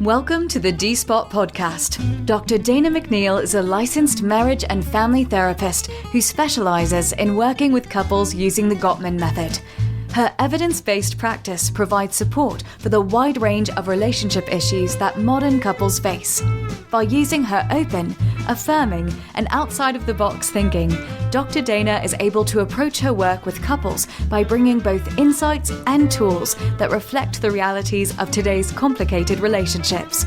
Welcome to the D-Spot podcast. Dr. Dana McNeil is a licensed marriage and family therapist who specializes in working with couples using the Gottman method. Her evidence-based practice provides support for the wide range of relationship issues that modern couples face. By using her open, affirming, and outside-of-the-box thinking, Dr. Dana is able to approach her work with couples by bringing both insights and tools that reflect the realities of today's complicated relationships.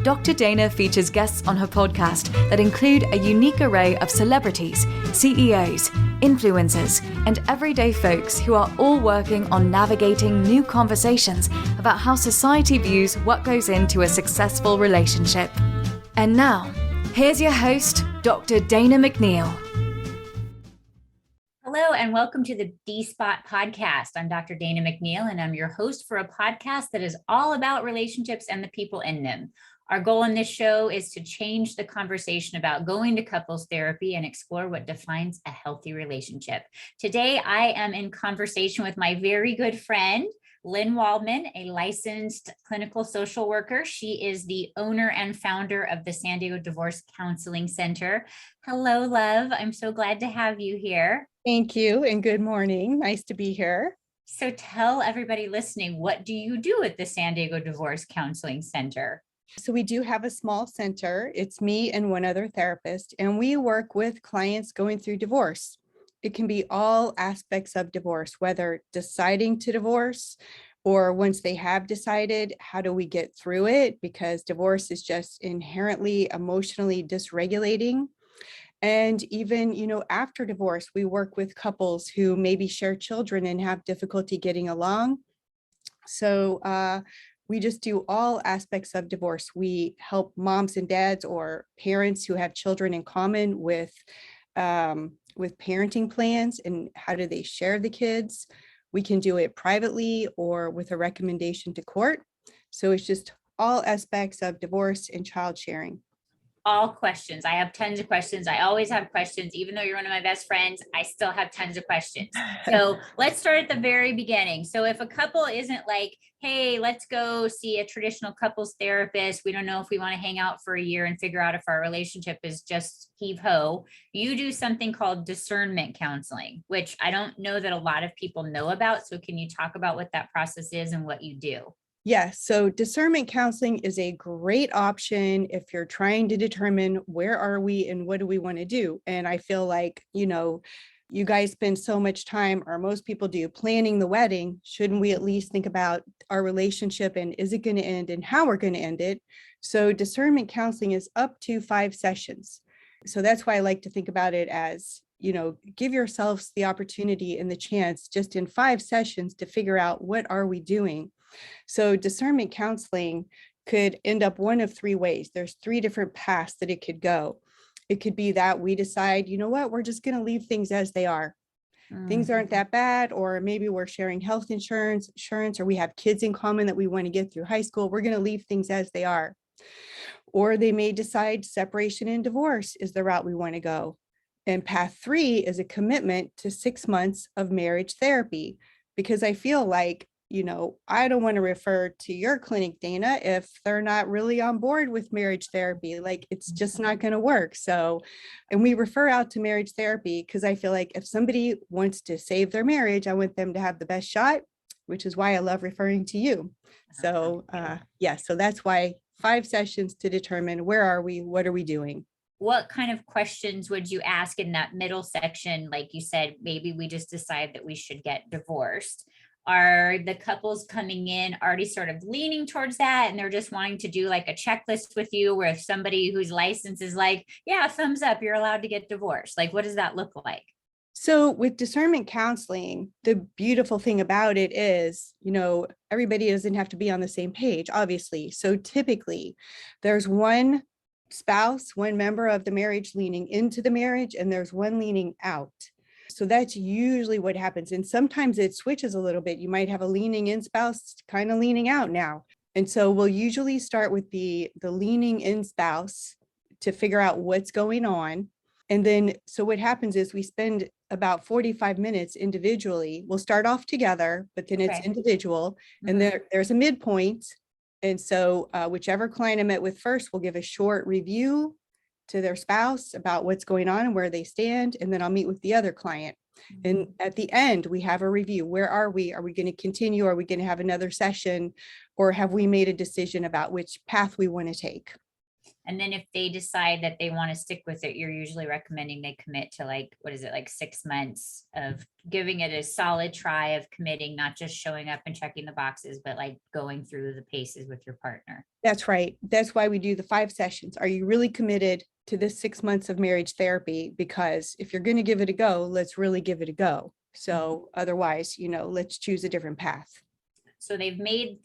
Dr. Dana features guests on her podcast that include a unique array of celebrities, CEOs, influencers, and everyday folks who are all working on navigating new conversations about how society views what goes into a successful relationship. And now, here's your host, Dr. Dana McNeil. Hello, and welcome to the D-Spot podcast. I'm Dr. Dana McNeil, and I'm your host for a podcast that is all about relationships and the people in them. Our goal in this show is to change the conversation about going to couples therapy and explore what defines a healthy relationship. Today, I am in conversation with my very good friend, Lynn Waldman, a licensed clinical social worker. She is the owner and founder of the San Diego Divorce Counseling Center. Hello, love. I'm so glad to have you here. Thank you, and good morning. Nice to be here. So tell everybody listening, what do you do at the San Diego Divorce Counseling Center? So we do have a small center. It's me and one other therapist, and we work with clients going through divorce. It can be all aspects of divorce, whether deciding to divorce or once they have decided, how do we get through it? Because divorce is just inherently emotionally dysregulating. And even, after divorce, we work with couples who maybe share children and have difficulty getting along. So we just do all aspects of divorce. We help moms and dads or parents who have children in common with parenting plans and how do they share the kids. We can do it privately or with a recommendation to court. So it's just all aspects of divorce and child sharing. All questions. I have tons of questions. I always have questions. Even though you're one of my best friends, I still have tons of questions. So let's start at the very beginning. So if a couple isn't like, hey, let's go see a traditional couples therapist, we don't know if we want to hang out for a year and figure out if our relationship is just heave-ho, you do something called discernment counseling, which I don't know that a lot of people know about. So can you talk about what that process is and what you do? Yes, so discernment counseling is a great option if you're trying to determine where are we and what do we want to do. And I feel like, you guys spend so much time, or most people do, planning the wedding. Shouldn't we at least think about our relationship and is it going to end and how we're going to end it? So discernment counseling is up to 5 sessions. So that's why I like to think about it as, give yourselves the opportunity and the chance just in 5 sessions to figure out what are we doing. So discernment counseling could end up one of 3 ways. There's 3 different paths that it could go. It could be that we decide, we're just going to leave things as they are. Things aren't that bad, or maybe we're sharing health insurance, or we have kids in common that we want to get through high school. We're going to leave things as they are. Or they may decide separation and divorce is the route we want to go. And path 3 is a commitment to 6 months of marriage therapy, because I feel like I don't want to refer to your clinic, Dana, if they're not really on board with marriage therapy. Like, it's just not going to work. So, and we refer out to marriage therapy because I feel like if somebody wants to save their marriage, I want them to have the best shot, which is why I love referring to you. So, so that's why 5 sessions to determine where are we, what are we doing? What kind of questions would you ask in that middle section? Like you said, maybe we just decide that we should get divorced. Are the couples coming in already sort of leaning towards that and they're just wanting to do like a checklist with you where if somebody whose license is like, yeah, thumbs up, you're allowed to get divorced? Like, what does that look like? So with discernment counseling, the beautiful thing about it is, everybody doesn't have to be on the same page, obviously. So typically there's one spouse, one member of the marriage leaning into the marriage, and there's one leaning out. So that's usually what happens. And sometimes it switches a little bit. You might have a leaning in spouse kind of leaning out now. And so we'll usually start with the leaning in spouse to figure out what's going on. And then, so what happens is we spend about 45 minutes individually. We'll start off together, but then it's individual. And there's a midpoint. And so whichever client I met with first will give a short review to their spouse about what's going on and where they stand. And then I'll meet with the other client. And at the end, we have a review. Where are we? Are we going to continue? Are we going to have another session? Or have we made a decision about which path we want to take? And then if they decide that they want to stick with it, you're usually recommending they commit to like, what is it, like 6 months of giving it a solid try of committing, not just showing up and checking the boxes, but like going through the paces with your partner. That's right. That's why we do the 5 sessions. Are you really committed to this 6 months of marriage therapy? Because if you're going to give it a go, let's really give it a go. So otherwise, let's choose a different path. So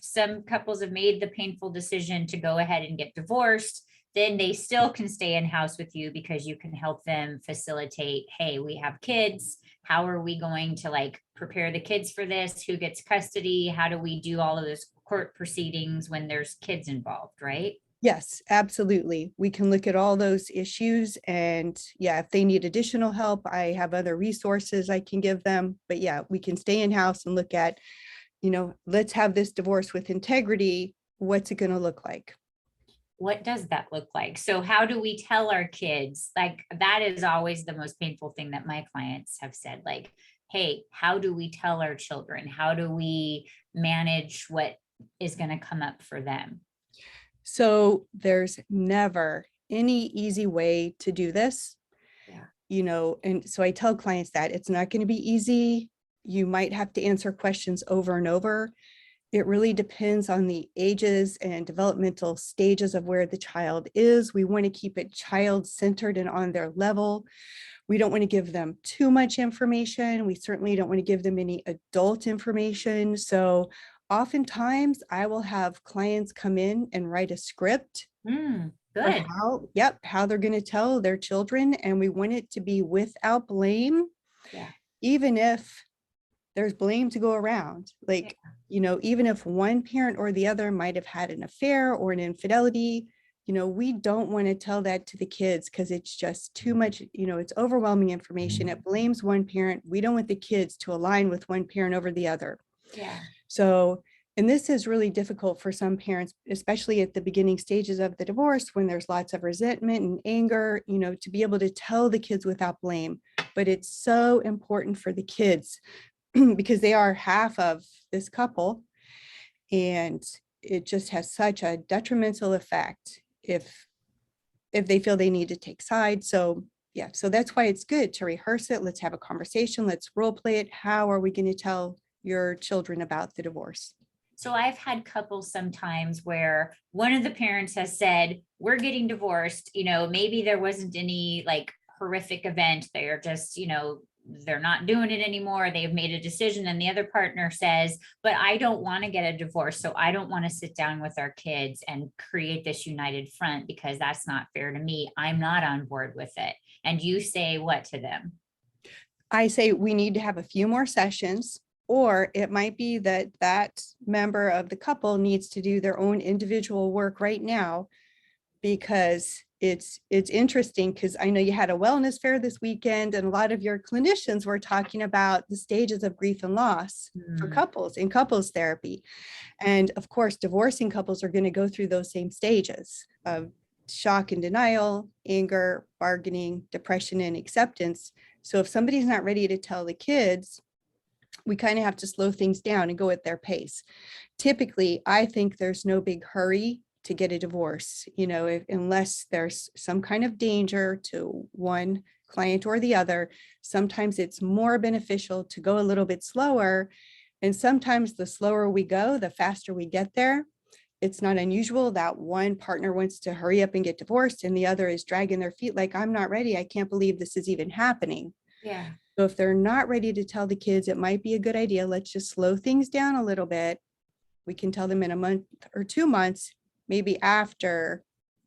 some couples have made the painful decision to go ahead and get divorced. Then they still can stay in house with you because you can help them facilitate, hey, we have kids. How are we going to like prepare the kids for this? Who gets custody? How do we do all of those court proceedings when there's kids involved, right? Yes, absolutely. We can look at all those issues, and if they need additional help, I have other resources I can give them. But we can stay in house and look at, let's have this divorce with integrity. What's it going to look like? What does that look like? So how do we tell our kids? Like, that is always the most painful thing that my clients have said, like, hey, how do we tell our children? How do we manage what is going to come up for them? So there's never any easy way to do this. And so I tell clients that it's not going to be easy. You might have to answer questions over and over. It really depends on the ages and developmental stages of where the child is. We want to keep it child-centered and on their level. We don't want to give them too much information. We certainly don't want to give them any adult information. So oftentimes I will have clients come in and write a script Good. how they're going to tell their children. And we want it to be without blame, even if there's blame to go around. Even if one parent or the other might have had an affair or an infidelity, we don't want to tell that to the kids because it's just too much, it's overwhelming information. It blames one parent. We don't want the kids to align with one parent over the other. So, and this is really difficult for some parents, especially at the beginning stages of the divorce, when there's lots of resentment and anger, to be able to tell the kids without blame. But it's so important for the kids because they are half of this couple, and it just has such a detrimental effect if they feel they need to take sides. So so that's why it's good to rehearse it. Let's have a conversation. Let's role play it. How are we going to tell your children about the divorce? So I've had couples sometimes where one of the parents has said, we're getting divorced, maybe there wasn't any like horrific event. They are just, they're not doing it anymore. They've made a decision. And the other partner says, but I don't want to get a divorce. So I don't want to sit down with our kids and create this united front because that's not fair to me. I'm not on board with it. And you say what to them? I say we need to have a few more sessions, or it might be that that member of the couple needs to do their own individual work right now, because it's interesting because I know you had a wellness fair this weekend and a lot of your clinicians were talking about the stages of grief and loss for couples in couples therapy. And of course, divorcing couples are going to go through those same stages of shock and denial, anger, bargaining, depression, and acceptance. So if somebody's not ready to tell the kids, we kind of have to slow things down and go at their pace. Typically, I think there's no big hurry to get a divorce, unless there's some kind of danger to one client or the other. Sometimes it's more beneficial to go a little bit slower. And sometimes the slower we go, the faster we get there. It's not unusual that one partner wants to hurry up and get divorced and the other is dragging their feet like, I'm not ready. I can't believe this is even happening. So if they're not ready to tell the kids, it might be a good idea. Let's just slow things down a little bit. We can tell them in a month or 2 months, maybe after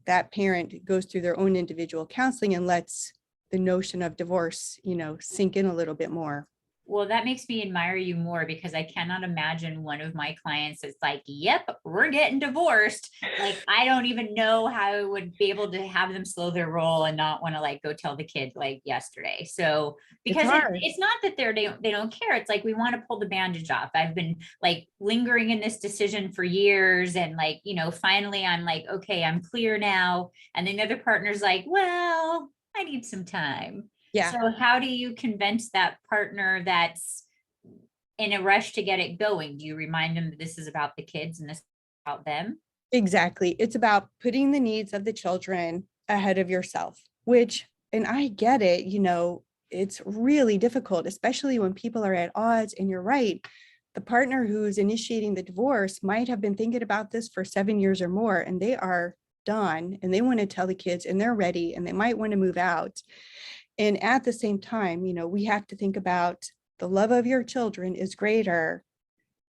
that parent goes through their own individual counseling and lets the notion of divorce, sink in a little bit more. Well, that makes me admire you more because I cannot imagine one of my clients is like, yep, we're getting divorced. Like, I don't even know how I would be able to have them slow their roll and not want to like go tell the kid like yesterday. So, It's because hard. it's not that they don't care. It's like, we want to pull the bandage off. I've been like lingering in this decision for years. And like, finally I'm like, okay, I'm clear now. And then the other partner's like, well, I need some time. Yeah. So how do you convince that partner that's in a rush to get it going? Do you remind them that this is about the kids and this is about them? Exactly. It's about putting the needs of the children ahead of yourself, which, and I get it, it's really difficult, especially when people are at odds. And you're right. The partner who's initiating the divorce might have been thinking about this for 7 years or more, and they are done and they want to tell the kids and they're ready and they might want to move out. And at the same time, we have to think about the love of your children is greater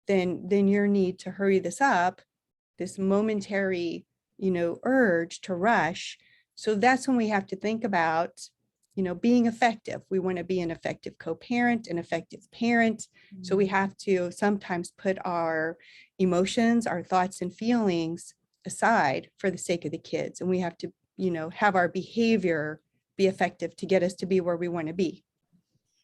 than your need to hurry this up, this momentary, urge to rush. So that's when we have to think about, being effective. We want to be an effective co-parent, an effective parent. So we have to sometimes put our emotions, our thoughts and feelings aside for the sake of the kids. And we have to, have our behavior be effective to get us to be where we want to be.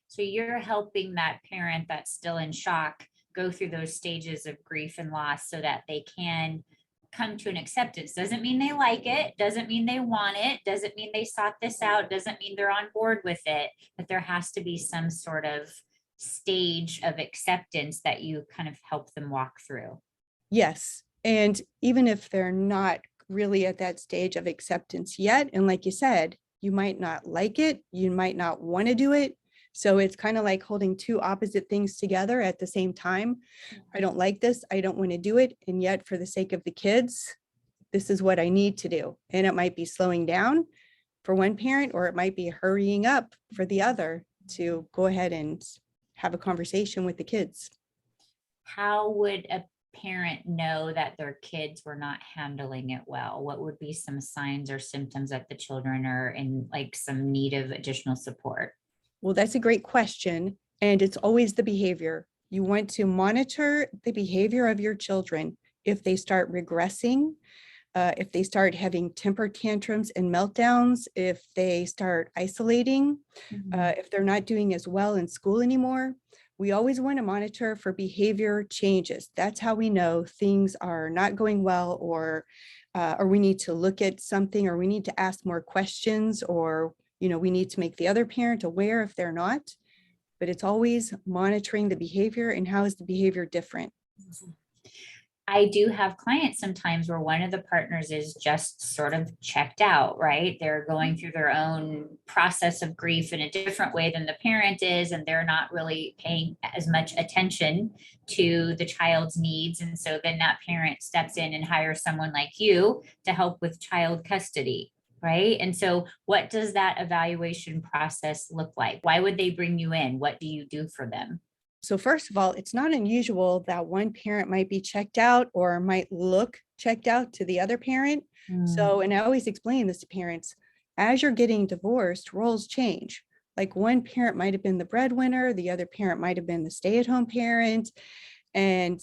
So you're helping that parent that's still in shock go through those stages of grief and loss so that they can come to an acceptance. Doesn't mean they like it, doesn't mean they want it, doesn't mean they sought this out, doesn't mean they're on board with it, but there has to be some sort of stage of acceptance that you kind of help them walk through. Yes. And even if they're not really at that stage of acceptance yet, and like you said, you might not like it, you might not want to do it. So it's kind of like holding two opposite things together at the same time. I don't like this, I don't want to do it. And yet for the sake of the kids, this is what I need to do. And it might be slowing down for one parent, or it might be hurrying up for the other to go ahead and have a conversation with the kids. How would a parent know that their kids were not handling it well? What would be some signs or symptoms that the children are in like some need of additional support? Well, that's a great question. And it's always the behavior. You want to monitor the behavior of your children. If they start regressing, if they start having temper tantrums and meltdowns, if they start isolating, if they're not doing as well in school anymore, we always want to monitor for behavior changes. That's how we know things are not going well, or we need to look at something, or we need to ask more questions, or we need to make the other parent aware if they're not. But it's always monitoring the behavior and how is the behavior different. I do have clients sometimes where one of the partners is just sort of checked out, right? They're going through their own process of grief in a different way than the parent is, and they're not really paying as much attention to the child's needs. And so then that parent steps in and hires someone like you to help with child custody, right? And so what does that evaluation process look like? Why would they bring you in? What do you do for them? So first of all, it's not unusual that one parent might be checked out or might look checked out to the other parent. So, and I always explain this to parents, as you're getting divorced, roles change. Like one parent might have been the breadwinner, the other parent might have been the stay-at-home parent. And,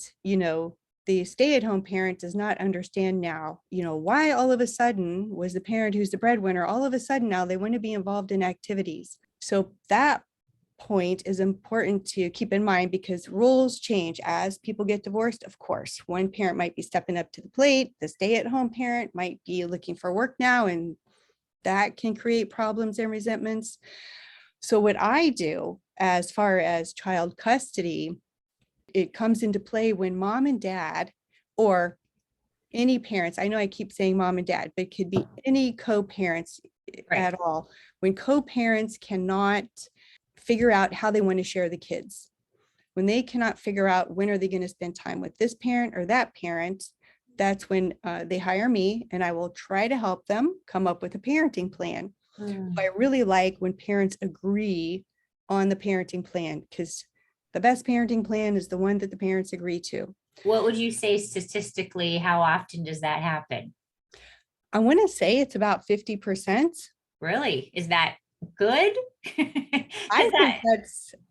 the stay-at-home parent does not understand now, why all of a sudden was the parent who's the breadwinner, all of a sudden now they want to be involved in activities. So that point is important to keep in mind, because roles change as people get divorced. Of course, one parent might be stepping up to the plate, the stay-at-home parent might be looking for work now, and that can create problems and resentments. So what I do as far as child custody, it comes into play when mom and dad, or any parents, I know I keep saying mom and dad, but it could be any co-parents at all, when co-parents cannot figure out how they want to share the kids. When they cannot figure out when are they going to spend time with this parent or that parent, that's when they hire me, and I will try to help them come up with a parenting plan. I really like when parents agree on the parenting plan, because the best parenting plan is the one that the parents agree to. What would you say statistically, how often does that happen? I want to say it's about 50%. Really? Is that good? I Because think that,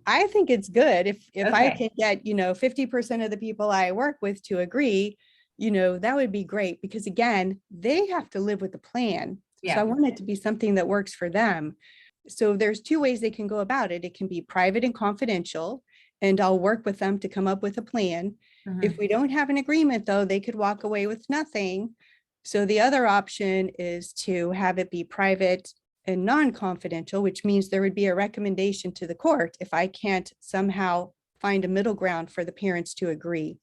I think it's good if I okay, can get, 50% of the people I work with to agree, that would be great because again, they have to live with the plan. So I yeah. want it to be something that works for them. So there's two ways they can go about it. It can be private and confidential, and I'll work with them to come up with a plan. If Mhm. we don't have an agreement though, they could walk away with nothing. So the other option is to have it be private and non-confidential, which means there would be a recommendation to the court if I can't somehow find a middle ground for the parents to agree.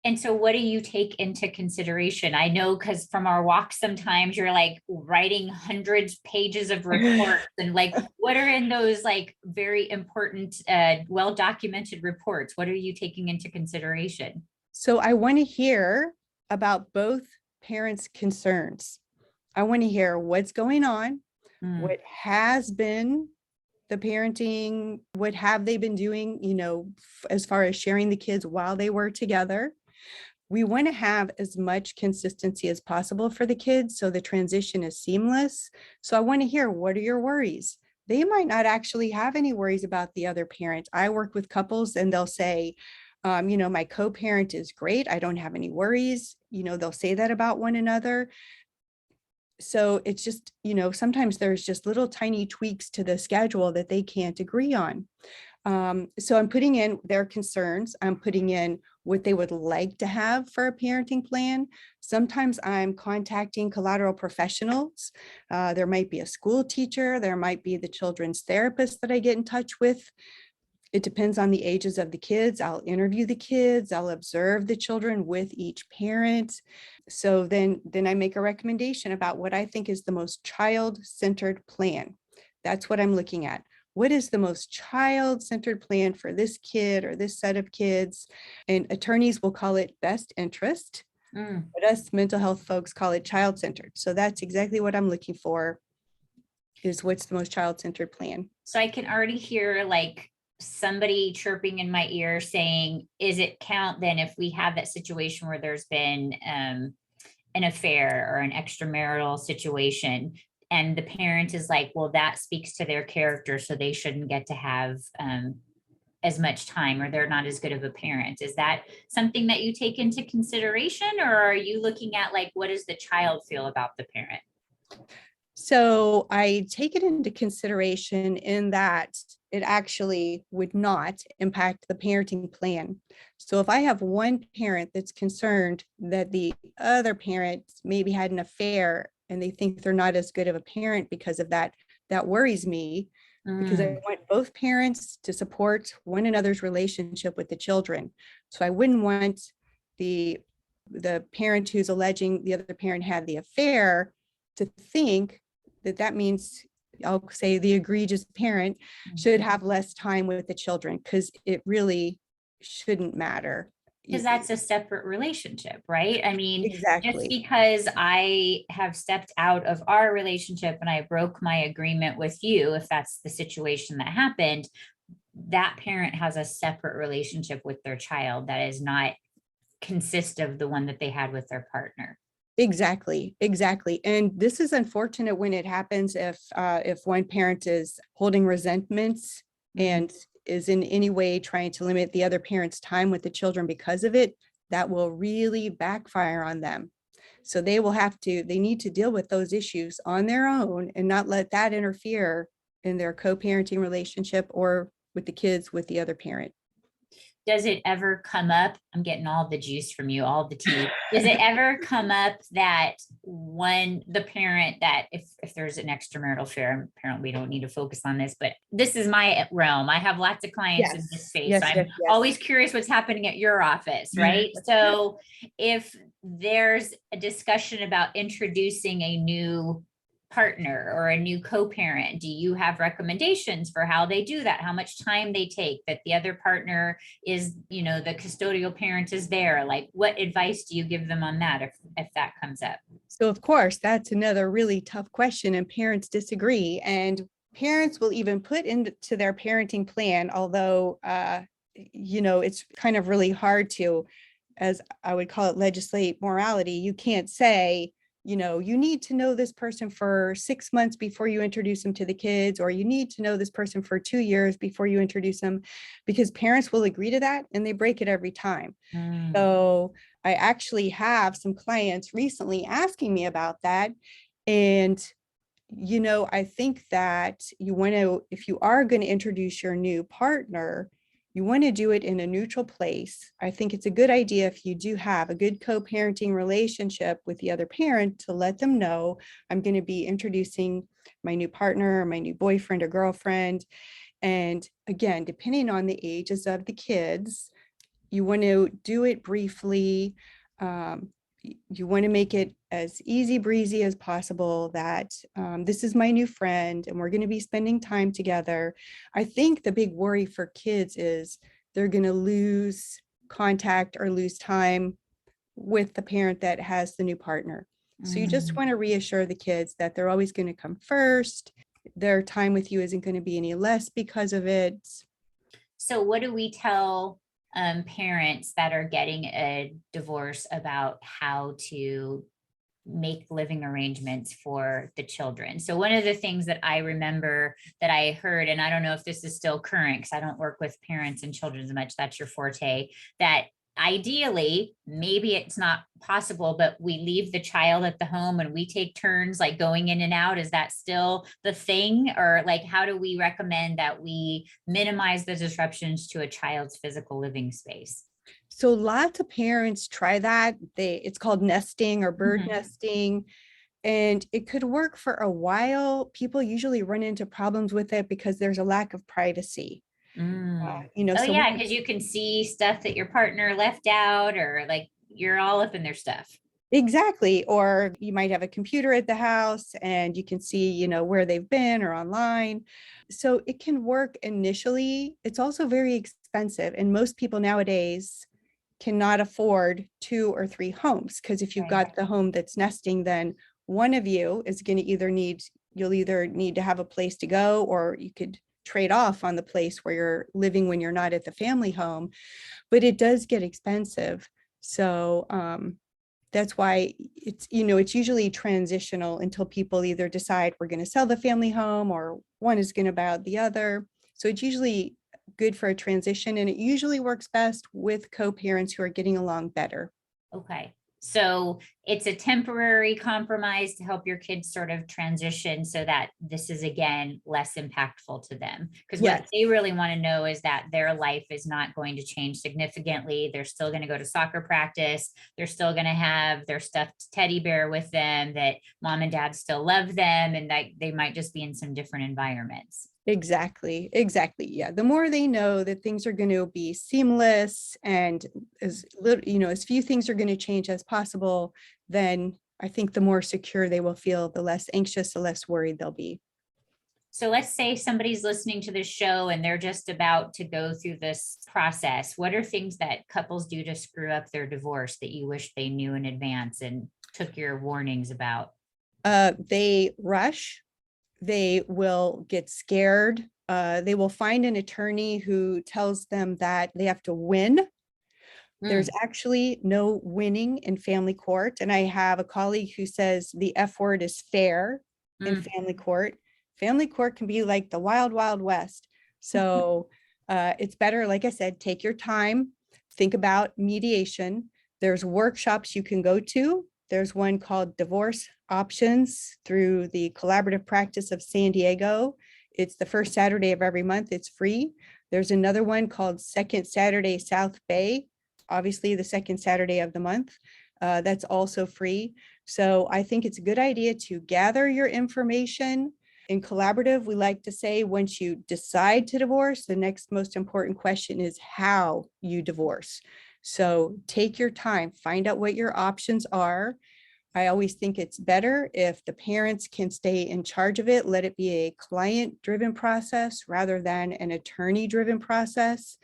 And so what do you take into consideration? I know because from our walks, sometimes you're like writing hundreds pages of reports and like, what are in those like very important, well-documented reports? What are you taking into consideration? So I want to hear about both parents' concerns. I want to hear what's going on, Mm, what has been the parenting, what have they been doing, as far as sharing the kids while they were together. We want to have as much consistency as possible for the kids so the transition is seamless. So I want to hear, what are your worries? They might not actually have any worries about the other parent. I work with couples and they'll say, my co-parent is great. I don't have any worries. They'll say that about one another. So it's just, sometimes there's just little tiny tweaks to the schedule that they can't agree on. So I'm putting in their concerns. I'm putting in what they would like to have for a parenting plan. Sometimes I'm contacting collateral professionals. There might be a school teacher. There might be the children's therapist that I get in touch with. It depends on the ages of the kids. I'll interview the kids. I'll observe the children with each parent. So then I make a recommendation about what I think is the most child-centered plan. That's what I'm looking at. What is the most child-centered plan for this kid or this set of kids? And attorneys will call it best interest, mm. but us mental health folks call it child-centered. So that's exactly what I'm looking for, is what's the most child-centered plan. So I can already hear like somebody chirping in my ear saying, is it count then if we have that situation where there's been an affair or an extramarital situation and the parent is like, well, that speaks to their character, so they shouldn't get to have as much time, or they're not as good of a parent. Is that something that you take into consideration, or are you looking at like, what does the child feel about the parent? So I take it into consideration in that it actually would not impact the parenting plan. So if I have one parent that's concerned that the other parent maybe had an affair and they think they're not as good of a parent because of that, that worries me because I Mm, want both parents to support one another's relationship with the children. So I wouldn't want the parent who's alleging the other parent had the affair to think that means, I'll say, the egregious parent should have less time with the children, because it really shouldn't matter. because that's a separate relationship, right? I mean, just Exactly. because I have stepped out of our relationship and I broke my agreement with you, if that's the situation that happened, that parent has a separate relationship with their child that is not consist of the one that they had with their partner. Exactly, exactly. And this is unfortunate when it happens if one parent is holding resentments Mm. and is in any way trying to limit the other parent's time with the children because of it, that will really backfire on them. So they need to deal with those issues on their own and not let that interfere in their co-parenting relationship or with the kids with the other parent. Does it ever come up? I'm getting all the juice from you, all the tea. Does it ever come up that when the parent, that if there's an extramarital affair, apparently we don't need to focus on this, but this is my realm. I have lots of clients in this Yes, space. So yes, I'm yes, yes. always curious what's happening at your office, right? So if there's a discussion about introducing a new partner or a new co-parent, do you have recommendations for how they do that, how much time they take, that the other partner is, the custodial parent is there? Like, what advice do you give them on that if that comes up? So of course, that's another really tough question, and parents disagree. And parents will even put into their parenting plan, although, it's kind of really hard to, as I would call it, legislate morality. You can't say, you need to know this person for 6 months before you introduce them to the kids, or you need to know this person for 2 years before you introduce them, because parents will agree to that and they break it every time. So I actually have some clients recently asking me about that. And I think that if you are going to introduce your new partner, you want to do it in a neutral place. I think it's a good idea if you do have a good co-parenting relationship with the other parent to let them know, I'm going to be introducing my new partner, or my new boyfriend or girlfriend. And again, depending on the ages of the kids, you want to do it briefly. You want to make it as easy breezy as possible, that this is my new friend and we're going to be spending time together. I think the big worry for kids is they're going to lose contact or lose time with the parent that has the new partner. So you just want to reassure the kids that they're always going to come first. Their time with you isn't going to be any less because of it. So what do we tell parents that are getting a divorce about how to make living arrangements for the children? So one of the things that I remember that I heard, and I don't know if this is still current because I don't work with parents and children as much, that's your forte, that ideally, maybe it's not possible, but we leave the child at the home and we take turns like going in and out. Is that still the thing? Or like, how do we recommend that we minimize the disruptions to a child's physical living space? So lots of parents try that. It's called nesting or bird nesting, and it could work for a while. People usually run into problems with it because there's a lack of privacy. Oh So yeah, because you can see stuff that your partner left out, or like you're all up in their stuff. exactly. Or you might have a computer at the house and you can see, where they've been or online. So it can work initially. It's also very expensive, and most people nowadays cannot afford 2 or 3 homes, because if you've got the home that's nesting, then one of you is going to you'll either need to have a place to go, or you could trade off on the place where you're living when you're not at the family home. But it does get expensive. So that's why it's usually transitional until people either decide we're going to sell the family home, or one is going to buy out the other. So it's usually good for a transition, and it usually works best with co-parents who are getting along better. Okay. So it's a temporary compromise to help your kids sort of transition so that this is, again, less impactful to them. Because what they really want to know is that their life is not going to change significantly. They're still going to go to soccer practice. They're still going to have their stuffed teddy bear with them, that mom and dad still love them, and that they might just be in some different environments. Exactly. Yeah. The more they know that things are going to be seamless and as few things are going to change as possible, then I think the more secure they will feel, the less anxious, the less worried they'll be. So let's say somebody's listening to this show and they're just about to go through this process. What are things that couples do to screw up their divorce that you wish they knew in advance and took your warnings about? They rush. They will get scared. They will find an attorney who tells them that they have to win. There's actually no winning in family court. And I have a colleague who says the F word is fair in family court. Family court can be like the wild, wild west. So it's better, like I said, take your time, think about mediation. There's workshops you can go to. There's one called Divorce Options through the Collaborative Practice of San Diego. It's the first Saturday of every month. It's free. There's another one called Second Saturday South Bay, obviously the second Saturday of the month. That's also free. So I think it's a good idea to gather your information. In collaborative, we like to say once you decide to divorce, the next most important question is how you divorce. So take your time, find out what your options are. I always think it's better if the parents can stay in charge of it, let it be a client-driven process rather than an attorney-driven process.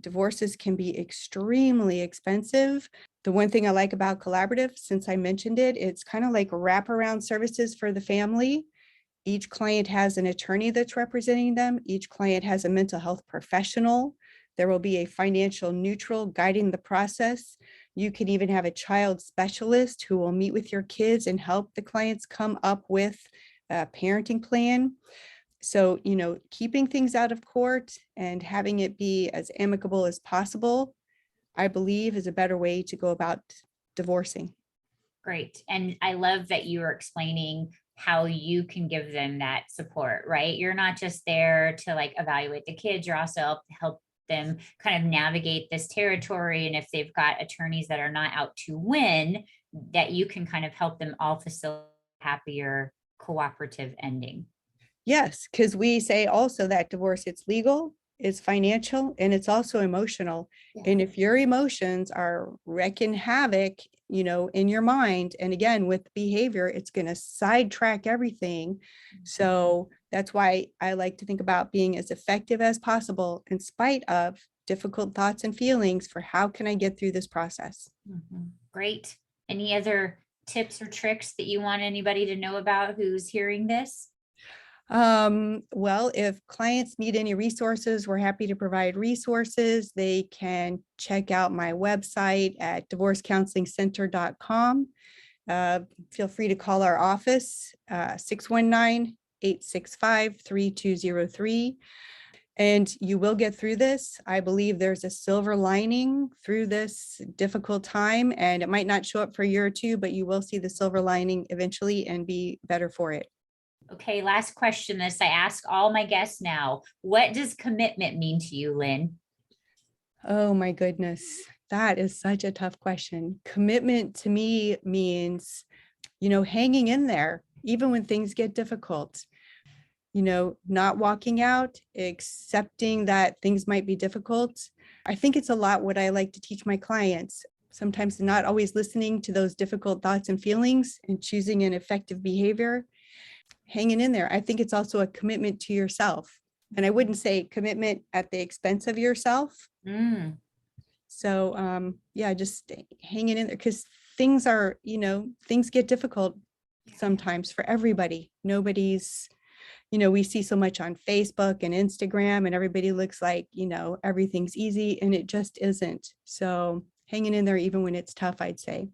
Divorces can be extremely expensive. The one thing I like about collaborative, since I mentioned it, it's kind of like wraparound services for the family. Each client has an attorney that's representing them. Each client has a mental health professional. There will be a financial neutral guiding the process. You could even have a child specialist who will meet with your kids and help the clients come up with a parenting plan. So, keeping things out of court and having it be as amicable as possible, I believe, is a better way to go about divorcing. Great. And I love that you are explaining how you can give them that support, right? You're not just there to like evaluate the kids, you're also help them kind of navigate this territory. And if they've got attorneys that are not out to win, that you can kind of help them all facilitate a happier cooperative ending. Yes, because we say also that divorce, it's legal, it's financial, and it's also emotional. Yeah. And if your emotions are wreaking havoc, in your mind, and again, with behavior, it's going to sidetrack everything. So that's why I like to think about being as effective as possible in spite of difficult thoughts and feelings for how can I get through this process. Great. Any other tips or tricks that you want anybody to know about who's hearing this? Well, if clients need any resources, we're happy to provide resources. They can check out my website at divorcecounselingcenter.com. Feel free to call our office, 619-865-3203. And you will get through this. I believe there's a silver lining through this difficult time, and it might not show up for a year or two, but you will see the silver lining eventually and be better for it. Okay, last question. This I ask all my guests now. What does commitment mean to you, Lynn? Oh my goodness, that is such a tough question. Commitment to me means, hanging in there, even when things get difficult, not walking out, accepting that things might be difficult. I think it's a lot what I like to teach my clients. Sometimes not always listening to those difficult thoughts and feelings and choosing an effective behavior. Hanging in there. I think it's also a commitment to yourself. And I wouldn't say commitment at the expense of yourself. So, just hanging in there, because things get difficult sometimes for everybody. Nobody's, we see so much on Facebook and Instagram, and everybody looks like, everything's easy, and it just isn't. So hanging in there, even when it's tough, I'd say.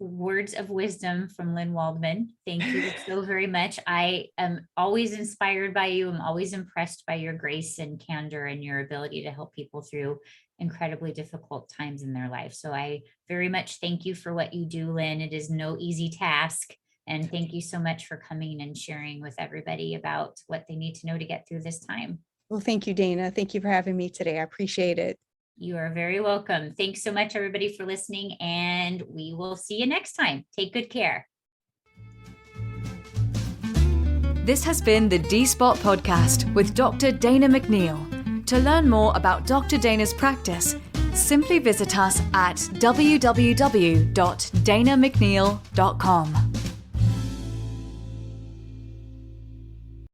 Words of wisdom from Lynn Waldman. Thank you so very much. I am always inspired by you. I'm always impressed by your grace and candor and your ability to help people through incredibly difficult times in their life. So I very much thank you for what you do, Lynn. It is no easy task. And thank you so much for coming and sharing with everybody about what they need to know to get through this time. Well, thank you, Dana. Thank you for having me today. I appreciate it. You are very welcome. Thanks so much, everybody, for listening, and we will see you next time. Take good care. This has been the D-Spot Podcast with Dr. Dana McNeil. To learn more about Dr. Dana's practice, simply visit us at www.danamcneil.com.